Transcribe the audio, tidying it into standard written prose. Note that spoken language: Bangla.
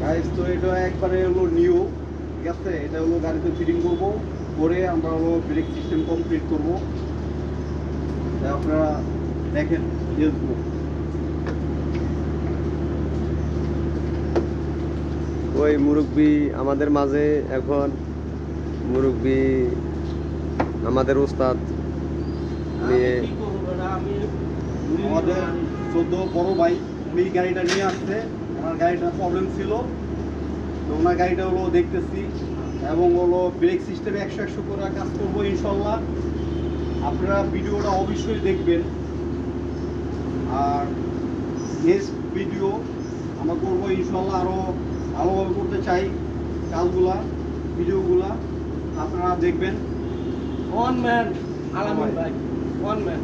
গাইস তো এটা একবারে হলো নিউ, ঠিক আছে? এটা হলো গাড়িতে ফিটিং করব, করে আমরা হলো ব্রেক সিস্টেম কমপ্লিট করব। তাই আপনারা দেখেন দেখবো। ওই মুরব্বি আমাদের মাঝে এখন, মুরব্বি আমাদের উস্তাদ নিয়ে আমাদের 14 বড় ভাই, উনি গাড়িটা নিয়ে আসছে। ওনার গাড়িটা প্রবলেম ছিল, তো ওনার গাড়িটা হলো দেখতেছি, এবং হলো ব্রেক সিস্টেমে 100 করে কাজ করবো ইনশাল্লাহ। আপনারা ভিডিওটা অবশ্যই দেখবেন। আর নেক্সট ভিডিও আমরা করবো ইনশাল্লাহ, আরও ভালোভাবে করতে চাই কাজগুলা, ভিডিওগুলা আপনারা দেখবেন। ওয়ান ম্যান আলামিন ভাই, ওয়ান ম্যান।